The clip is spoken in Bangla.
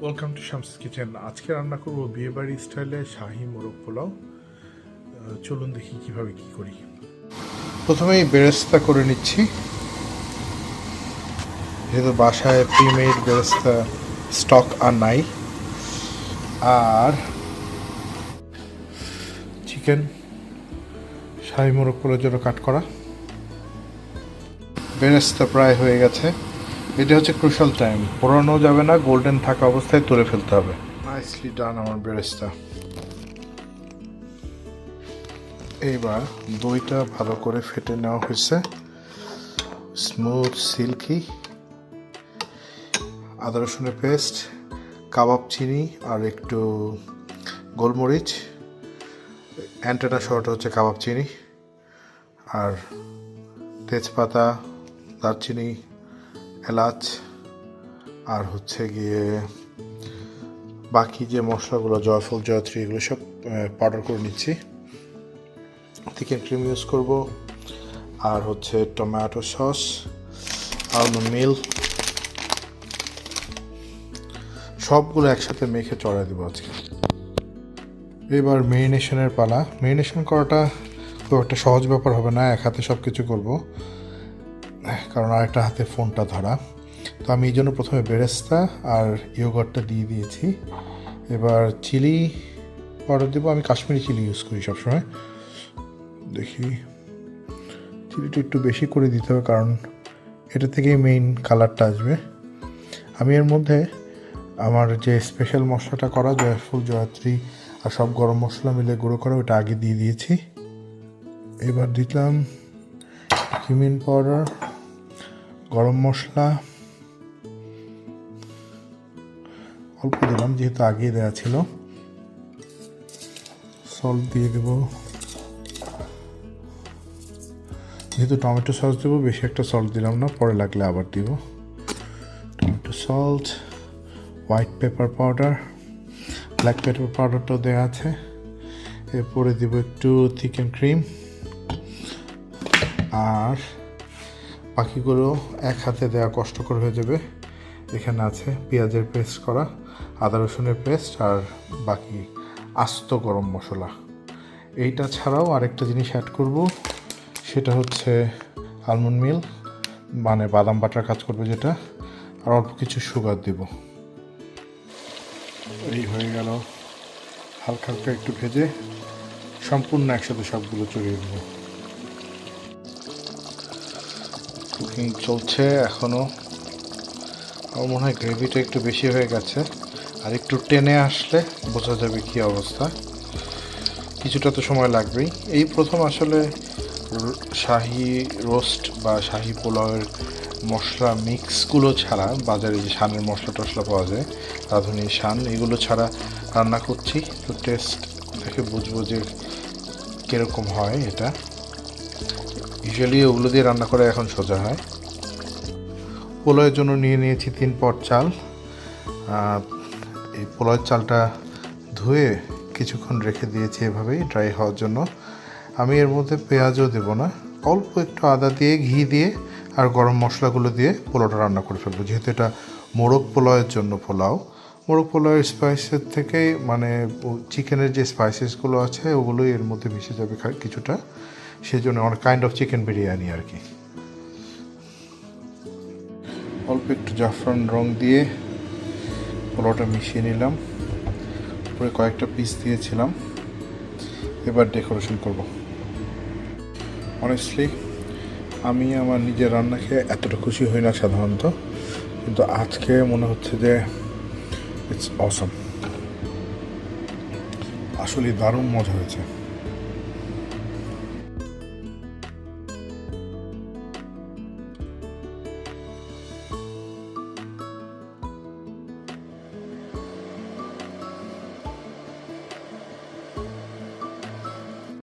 Welcome to Shams kitchen. আজকে রান্না করব বিয়েবাড়ি স্টাইলে শাহি মোরগ পোলাও। চলুন দেখি কিভাবে কি করি। প্রথমেই বেরেস্তা করে নিচ্ছি, যেহেতু বাসায় প্রিমেড বেরেস্তা স্টক আর নাই। আর চিকেন শাহি মোরগ পোলাওর জন্য কাট করা। বেরেস্তা প্রায় হয়ে গেছে। এটা হচ্ছে ক্রুশাল টাইম, পোড়ানো যাবে না, গোল্ডেন থাকা অবস্থায় তুলে ফেলতে হবে। নাইসলি ডান আমার বেরেস্তা। এইবার দইটা ভালো করে ফেটে নেওয়া হয়েছে, স্মুথ সিল্কি। আদা রসুনের পেস্ট, কাবাব চিনি আর একটু গোলমরিচ, অ্যান্টেনা শর্ট হচ্ছে কাবাব চিনি, আর তেজপাতা, দারচিনি, এলাচ, আর হচ্ছে গিয়ে বাকি যে মশলাগুলো জয়ফল, জয়ত্রী, এগুলো সব পাউডার করে নিচ্ছি। চিকেন ক্রিম ইউজ করব, আর হচ্ছে টমেটো সস, আলমন্ড মিল্ক, সবগুলো একসাথে মেখে চড়াই দেবো আজকে। এবার মেরিনেশনের পালা। মেরিনেশন করাটা খুব একটা সহজ ব্যাপার হবে না, এক হাতে সব কিছু করবো, কারণ আরেকটা হাতে ফোনটা ধরা। তো আমি এই জন্য প্রথমে বেরেস্তা আর ইয়োগার্টটা দিয়ে দিয়েছি। এবার চিলি পাউডার দেবো। আমি কাশ্মীরি চিলি ইউজ করি সবসময়। দেখি, চিলিটা একটু বেশি করে দিতে হবে, কারণ এটা থেকেই মেইন কালারটা আসবে। আমি এর মধ্যে আমার যে স্পেশাল মশলাটা করা, জয়ফল, জয়ত্রী আর সব গরম মশলা মিলে গুঁড়ো করা, ওটা আগে দিয়ে দিয়েছি। এবার দিলাম কিমিন পাউডার, গরম মশলা অল্প দিলাম যেহেতু আগেই দেওয়া ছিল। সল্ট দিয়ে দেব, যেহেতু টমেটো সস দেবো বেশি একটা সল্ট দিলাম না, পরে লাগলে আবার দিব। Tomato salt, white pepper powder, black pepper পাউডারটাও দেওয়া আছে। এরপরে দেব একটু চিকেন ক্রিম, আর বাকিগুলো এক হাতে দেওয়া কষ্টকর হয়ে যাবে। এখানে আছে পেঁয়াজের পেস্ট করা, আদা রসুনের পেস্ট, আর বাকি আস্ত গরম মশলা। এইটা ছাড়াও আরেকটা জিনিস অ্যাড করব, সেটা হচ্ছে আলমন্ড মিল্ক, মানে বাদাম বাটার কাজ করবে যেটা, আর অল্প কিছু সুগার দেব। এই হয়ে গেল। হালকা হালকা একটু ভেজে সম্পূর্ণ একসাথে সবগুলো চড়িয়ে দেবো। কুকিং চলছে এখনও। আমার মনে হয় গ্রেভিটা একটু বেশি হয়ে গেছে, আর একটু টেনে আসলে বোঝা যাবে কী অবস্থা। কিছুটা তো সময় লাগবেই। এই প্রথম আসলে শাহি রোস্ট বা শাহি পোলাওয়ের মশলা মিক্সগুলো ছাড়া, বাজারে যে শানের মশলা টশলা পাওয়া যায়, রাঁধুনি শান, এগুলো ছাড়া রান্না করছি। তো টেস্ট দেখে বুঝবো যে কীরকম হয়। এটা ইউজুয়ালি ওগুলো দিয়ে রান্না করে এখন সোজা হয়। পোলাওয়ের জন্য নিয়ে নিয়েছি 3 পট চাল। এই পোলাওয়ের চালটা ধুয়ে কিছুক্ষণ রেখে দিয়েছি এভাবেই ড্রাই হওয়ার জন্য। আমি এর মধ্যে পেঁয়াজও দেবো না, অল্প একটু আদা দিয়ে, ঘি দিয়ে আর গরম মশলাগুলো দিয়ে পোলাওটা রান্না করে ফেলবো। যেহেতু এটা মোরগ পোলাওয়ের জন্য পোলাও, মোরগ পোলাওয়ের স্পাইসের থেকে মানে চিকেনের যে স্পাইসেসগুলো আছে ওগুলোই এর মধ্যে মিশে যাবে কিছুটা, সেই জন্য অনেক কাইন্ড অফ চিকেন বিরিয়ানি আর কি। অল্প একটু জাফরান রং দিয়ে পোলাওটা মিশিয়ে নিলাম, পরে কয়েকটা পিস দিয়েছিলাম। এবার ডেকোরেশন করব। অনেস্টলি আমি আমার নিজের রান্না খেয়ে এতটা খুশি হই না সাধারণত, কিন্তু আজকে মনে হচ্ছে যে ইটস অসম। আসলে দারুণ মজা হয়েছে।